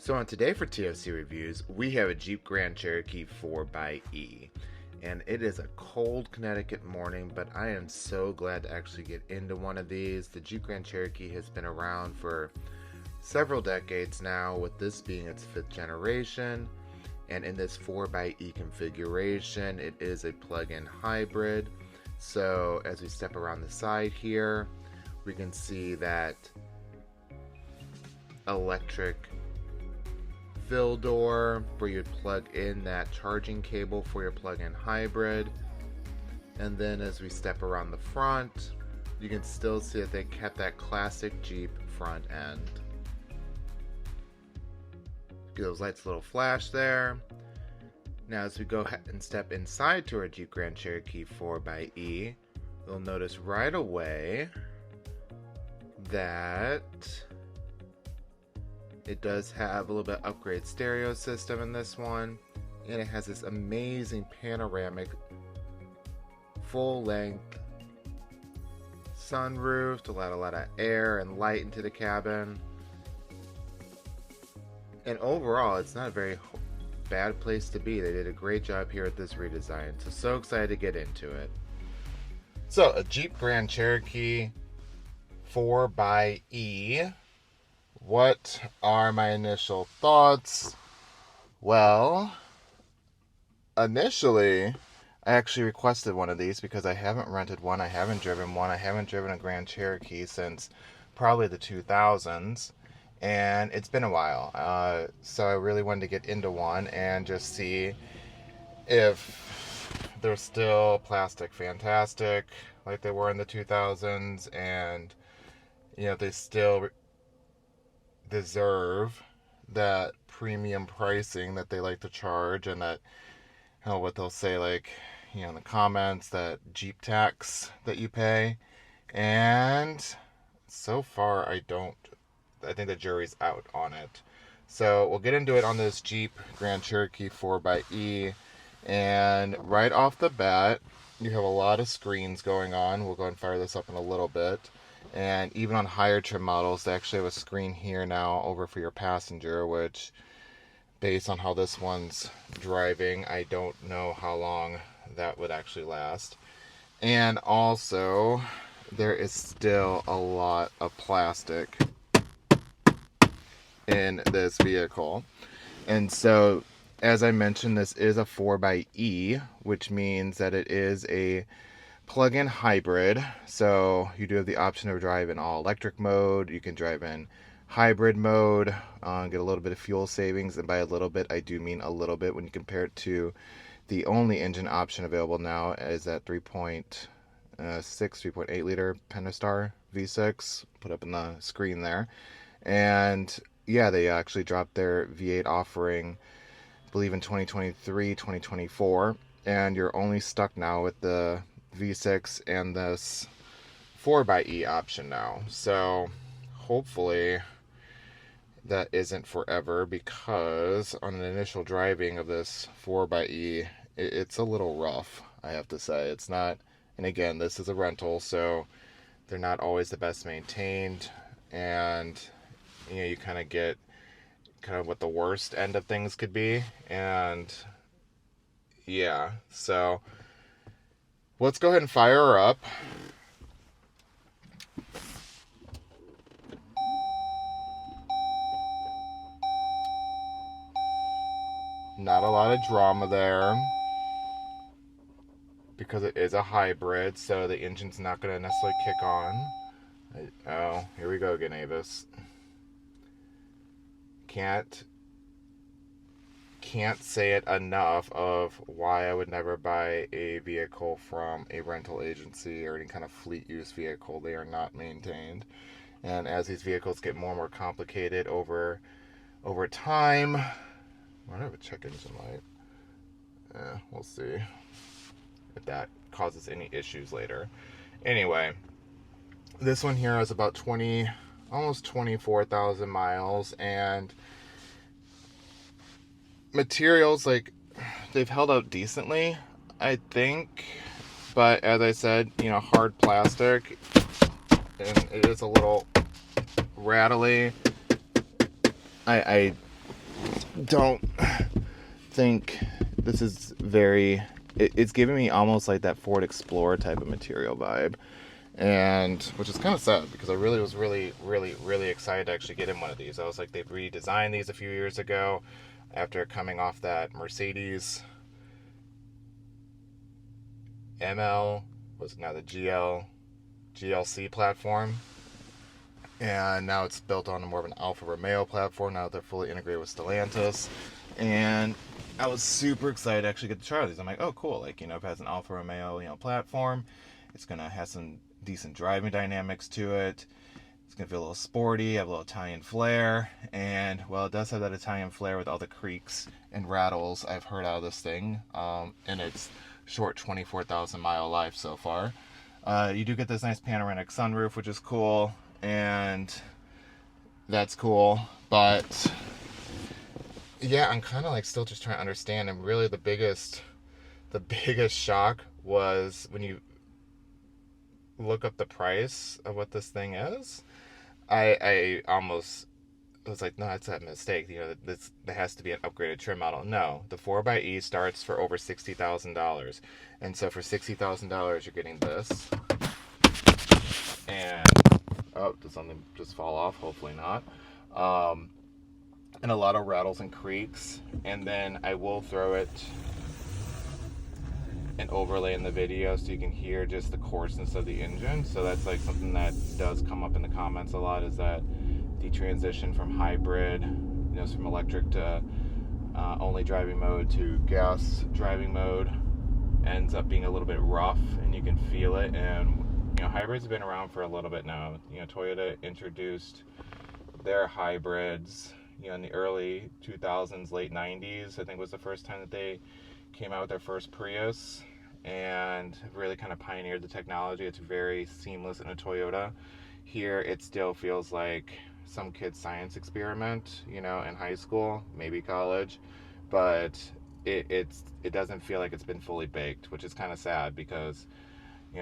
So on today for TFC Reviews, we have a Jeep Grand Cherokee 4xE. And it is a cold Connecticut morning, but I am so glad to actually get into one of these. The Jeep Grand Cherokee has been around for several decades now, with this being its 5th generation. And in this 4xE configuration, it is a plug-in hybrid. So as we step around the side here, we can see that electric fill door where you'd plug in that charging cable for your plug-in hybrid. And then as we step around the front, you can still see that they kept that classic Jeep front end. Get those lights a little flash there. Now as we go ahead and step inside to our Jeep Grand Cherokee 4xE, you'll notice right away that it does have a little bit upgrade stereo system in this one, and it has this amazing panoramic full-length sunroof to let a lot of air and light into the cabin. And overall, it's not a very bad place to be. They did a great job here at this redesign, so excited to get into it. So a Jeep Grand Cherokee 4xE. What are my initial thoughts? Well, initially, I actually requested one of these because I haven't rented one, I haven't driven one, I haven't driven a Grand Cherokee since probably the 2000s, and it's been a while. So I really wanted to get into one and just see if they're still plastic fantastic like they were in the 2000s, and if they still deserve that premium pricing that they like to charge, and that what they'll say, like, in the comments, that Jeep tax that you pay. And so far I think the jury's out on it. So we'll get into it on this Jeep Grand Cherokee 4xE. And right off the bat, you have a lot of screens going on. We'll go and fire this up in a little bit. And even on higher trim models, they actually have a screen here now over for your passenger, which, based on how this one's driving, I don't know how long that would actually last. And also, there is still a lot of plastic in this vehicle. And so, as I mentioned, this is a 4xE, which means that it is a plug-in hybrid. So you do have the option to drive in all electric mode. You can drive in hybrid mode, get a little bit of fuel savings. And by a little bit, I do mean a little bit when you compare it to the only engine option available now is that 3.8 liter Pentastar V6 put up in the screen there. And yeah, they actually dropped their V8 offering, I believe, in 2023, 2024. And you're only stuck now with the V6 and this 4xE option now. So hopefully that isn't forever, because on an initial driving of this 4xE, it's a little rough, I have to say. It's not, and again, this is a rental, so they're not always the best maintained, and you kind of get what the worst end of things could be. And yeah, so let's go ahead and fire her up. Not a lot of drama there, because it is a hybrid, so the engine's not going to necessarily kick on. Oh, here we go again, Avis. Can't say it enough of why I would never buy a vehicle from a rental agency or any kind of fleet use vehicle. They are not maintained. And as these vehicles get more and more complicated over time, I have a check engine light. We'll see if that causes any issues later. Anyway, this one here is about almost 24,000 miles, and materials, like, they've held out decently, I think, but as I said, hard plastic, and it is a little rattly. I don't think this is very... It's giving me almost like that Ford Explorer type of material vibe. And which is kind of sad because I was really excited to actually get in one of these. I was like, they've redesigned these a few years ago after coming off that Mercedes ML, was now the GLC platform, and now it's built on more of an Alfa Romeo platform. Now they're fully integrated with Stellantis, and I was super excited to actually get to try these. I'm like, oh cool, like, if it has an Alfa Romeo platform, it's gonna have some decent driving dynamics to it. It's gonna feel a little sporty, have a little Italian flair, and well, it does have that Italian flair with all the creaks and rattles I've heard out of this thing in its short 24,000 mile life so far. You do get this nice panoramic sunroof, which is cool, and that's cool, but yeah, I'm kind of like still just trying to understand. And really the biggest shock was when you look up the price of what this thing is. I almost was like, no, that's a mistake. There has to be an upgraded trim model. No, the 4xE starts for over $60,000, and so for $60,000 you're getting this. And oh, did something just fall off? Hopefully not. And a lot of rattles and creaks. And then I will throw it an overlay in the video so you can hear just the coarseness of the engine. So that's like something that does come up in the comments a lot, is that the transition from hybrid, from electric to only driving mode to gas driving mode ends up being a little bit rough, and you can feel it. And hybrids have been around for a little bit now. Toyota introduced their hybrids in the early 2000s, late 90s, I think was the first time that they came out with their first Prius, and really kind of pioneered the technology. It's very seamless in a Toyota. Here it still feels like some kid's science experiment, in high school, maybe college, but it doesn't feel like it's been fully baked, which is kind of sad because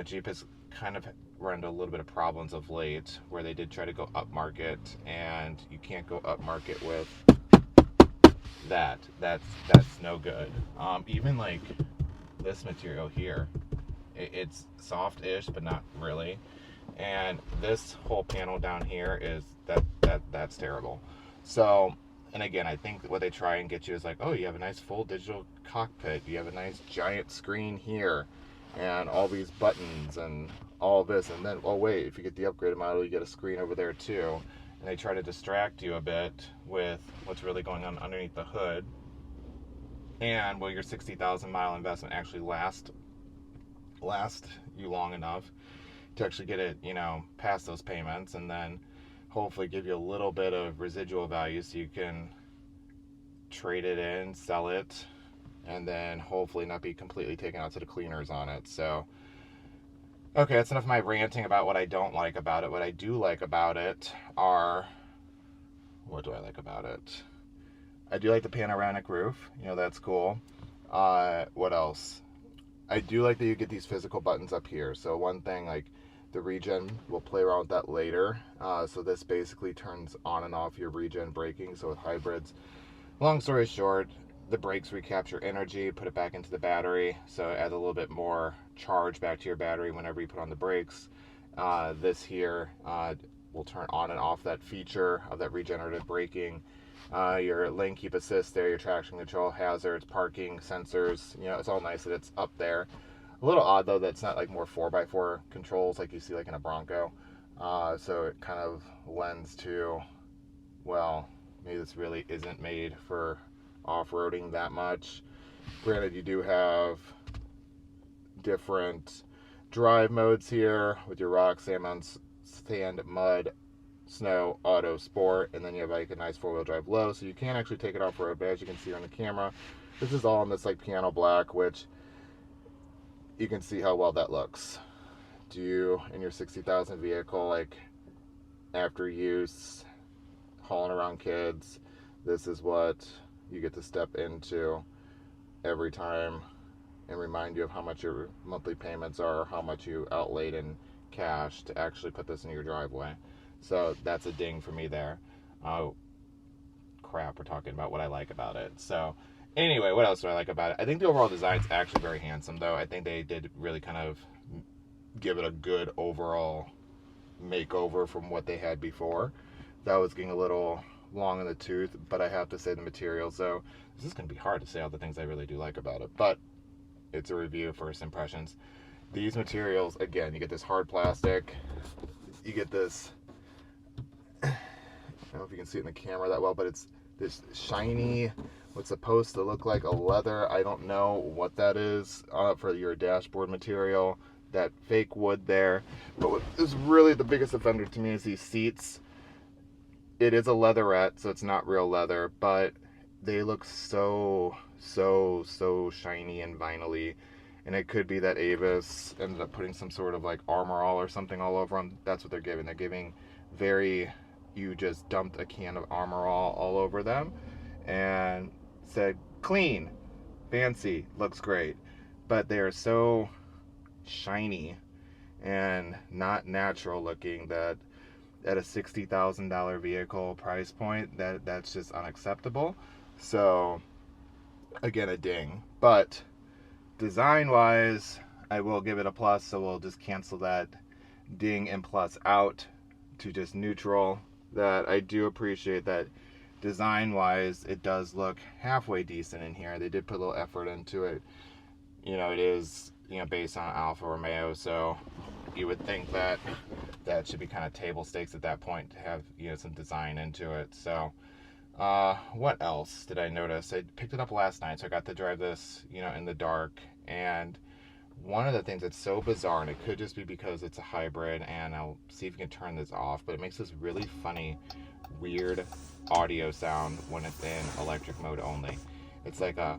Jeep has kind of run into a little bit of problems of late, where they did try to go up market, and you can't go up market with that. That's no good. Even like this material here, it's soft-ish, but not really. And this whole panel down here is that's terrible. So, and again, I think that what they try and get you is like, oh, you have a nice full digital cockpit, you have a nice giant screen here, and all these buttons and all this, and then, oh wait, if you get the upgraded model, you get a screen over there too. And they try to distract you a bit with what's really going on underneath the hood. And will your 60,000 mile investment actually last you long enough to actually get it, past those payments, and then hopefully give you a little bit of residual value so you can trade it in, sell it, and then hopefully not be completely taken out to the cleaners on it. So, okay, that's enough of my ranting about what I don't like about it. What I do like about it are... What do I like about it? I do like the panoramic roof. That's cool. What else? I do like that you get these physical buttons up here. So one thing, like the regen, we'll play around with that later. So this basically turns on and off your regen braking. So with hybrids, long story short, the brakes recapture energy, put it back into the battery, so it adds a little bit more charge back to your battery whenever you put on the brakes. This here will turn on and off that feature of that regenerative braking. Your lane keep assist there, your traction control, hazards, parking, sensors, it's all nice that it's up there. A little odd though that it's not like more 4x4 controls like you see like in a Bronco. So it kind of lends to, well, maybe this really isn't made for off-roading that much. Granted, you do have different drive modes here with your rock, sand, mud, snow, auto, sport, and then you have like a nice four-wheel drive low, so you can actually take it off-road. But as you can see on the camera, this is all in this like piano black, which you can see how well that looks. Do you, in your 60,000 vehicle, like after use, hauling around kids, this is what you get to step into every time and remind you of how much your monthly payments are, how much you outlaid in cash to actually put this in your driveway. So that's a ding for me there. Of crap. We're talking about what I like about it. So anyway, what else do I like about it? I think the overall design is actually very handsome, though. I think they did really kind of give it a good overall makeover from what they had before. That was getting a little long in the tooth, but I have to say the materials, though, this is going to be hard to say all the things I really do like about it, but it's a review, first impressions. These materials, again, you get this hard plastic, you get this, I don't know if you can see it in the camera that well, but it's this shiny, what's supposed to look like a leather. I don't know what that is for your dashboard material. That fake wood there. But what is really the biggest offender to me is these seats. It is a leatherette, so it's not real leather, but they look so shiny and vinyl-y. And it could be that Avis ended up putting some sort of like Armor All or something all over them. That's what they're giving. They're giving very, you just dumped a can of Armor All over them and said, clean, fancy, looks great. But they are so shiny and not natural looking that at a $60,000 vehicle price point, that's just unacceptable. So again, a ding. But design wise, I will give it a plus, so we'll just cancel that ding and plus out to just neutral. That I do appreciate that design wise it does look halfway decent in here. They did put a little effort into it. You know, it is, you know, based on Alfa Romeo, so you would think that that should be kind of table stakes at that point to have, you know, some design into it. So what else did I notice? I picked it up last night, so I got to drive this, you know, in the dark. And one of the things that's so bizarre, and it could just be because it's a hybrid, and I'll see if you can turn this off, but it makes this really funny, weird audio sound when it's in electric mode only. It's like a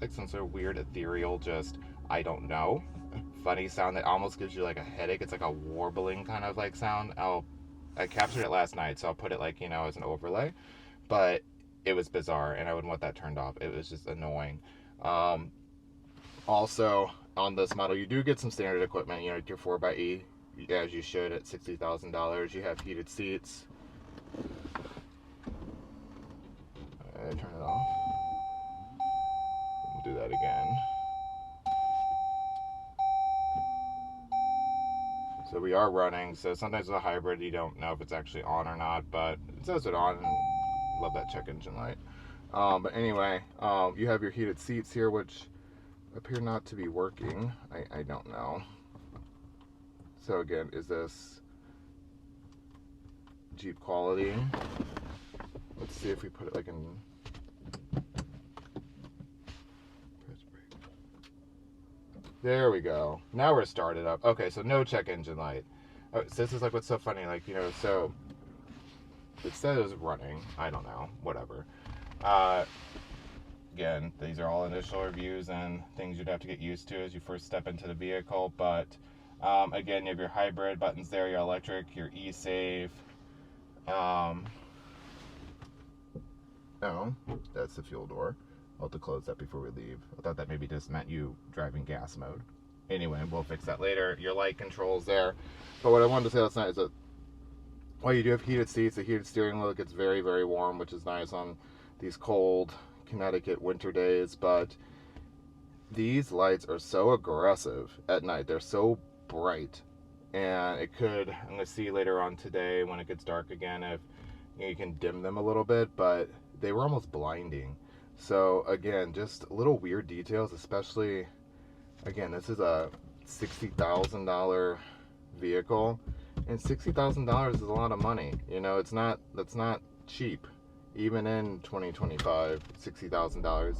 like some sort of weird ethereal, just, I don't know, funny sound that almost gives you like a headache. It's like a warbling kind of like sound. I captured it last night, so I'll put it like, you know, as an overlay, but it was bizarre and I wouldn't want that turned off. It was just annoying. Also on this model, you do get some standard equipment, you know, your 4xE, as you should at $60,000. You have heated seats. Turn it off. We'll do that again. So we are running, so sometimes with a hybrid you don't know if it's actually on or not, but it says it on, and love that check engine light. But anyway, you have your heated seats here, which appear not to be working. I don't know. So again, is this Jeep quality? Let's see if we put it like in. There we go. Now we're started up. Okay, so no check engine light. Oh, so this is like what's so funny, like, you know, so it says running. I don't know, whatever. Again, these are all initial reviews and things you'd have to get used to as you first step into the vehicle. But again, you have your hybrid buttons there, your electric, your e-save. Oh, that's the fuel door. I'll have to close that before we leave. I thought that maybe just meant you driving gas mode. Anyway, we'll fix that later. Your light controls there. But what I wanted to say last night is that while you do have heated seats, the heated steering wheel gets very, very warm, which is nice on these cold Connecticut winter days. But these lights are so aggressive at night. They're so bright. And it could, I'm going to see later on today when it gets dark again if you can dim them a little bit, but they were almost blinding. So again, just little weird details, especially, again, this is a $60,000 vehicle, and $60,000 is a lot of money. You know, that's not cheap. Even in 2025, $60,000.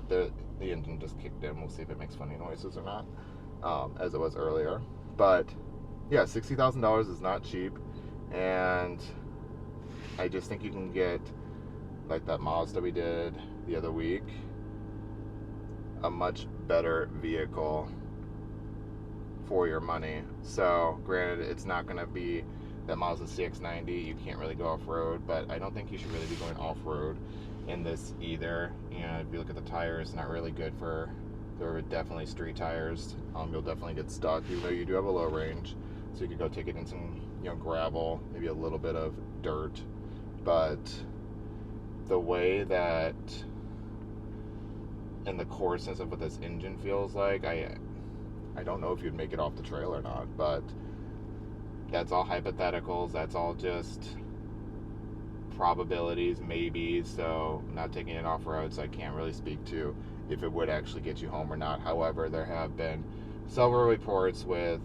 The engine just kicked in. We'll see if it makes funny noises or not, as it was earlier. But yeah, $60,000 is not cheap, and I just think you can get, like that Mazda we did the other week, a much better vehicle for your money. So granted, it's not going to be that Mazda CX-90. You can't really go off-road, but I don't think you should really be going off-road in this either. You know, if you look at the tires, not really good for, they're definitely street tires. You'll definitely get stuck, even though you do have a low range. So you could go take it in some, you know, gravel, maybe a little bit of dirt. but the way that and the coarseness of what this engine feels like, I don't know if you'd make it off the trail or not, but that's all hypotheticals. That's all just probabilities, maybe. So I'm not taking it off road, so I can't really speak to if it would actually get you home or not. However, there have been several reports with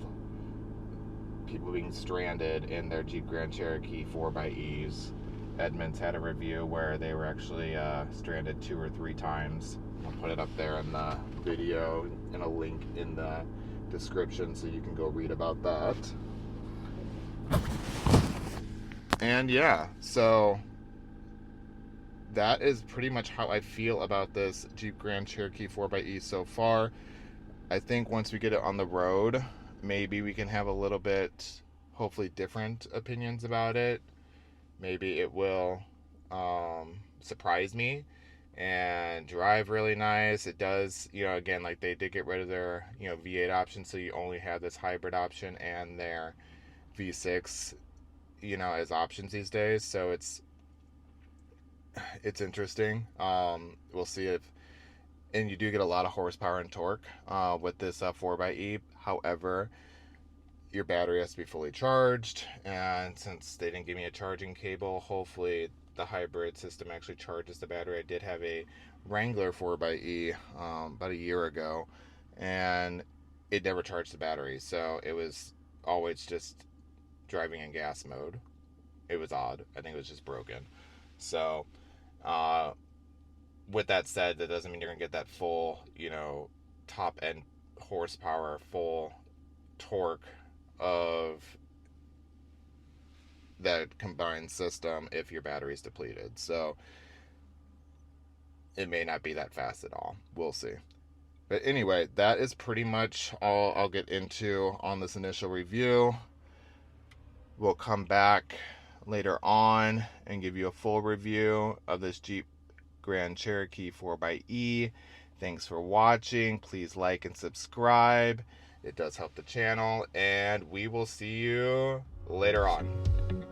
people being stranded in their Jeep Grand Cherokee 4xEs. Edmunds had a review where they were actually stranded 2 or 3 times. I'll put it up there in the video and a link in the description so you can go read about that. And yeah, so that is pretty much how I feel about this Jeep Grand Cherokee 4xE so far. I think once we get it on the road, maybe we can have a little bit, hopefully, different opinions about it. Maybe it will surprise me and drive really nice. It does, again, like they did get rid of their, V8 option, so you only have this hybrid option and their V6, as options these days. So it's interesting. We'll see if, and you do get a lot of horsepower and torque with this 4xE. However, your battery has to be fully charged, and since they didn't give me a charging cable, hopefully the hybrid system actually charges the battery. I did have a Wrangler 4xE about a year ago, and it never charged the battery, so it was always just driving in gas mode. It was odd. I think it was just broken. So with that said, that doesn't mean you're gonna get that full, top end horsepower, full torque of that combined system if your battery's depleted. So it may not be that fast at all. We'll see. But anyway, that is pretty much all I'll get into on this initial review. We'll come back later on and give you a full review of this Jeep Grand Cherokee 4xE. Thanks for watching. Please like and subscribe. It does help the channel, and we will see you later on.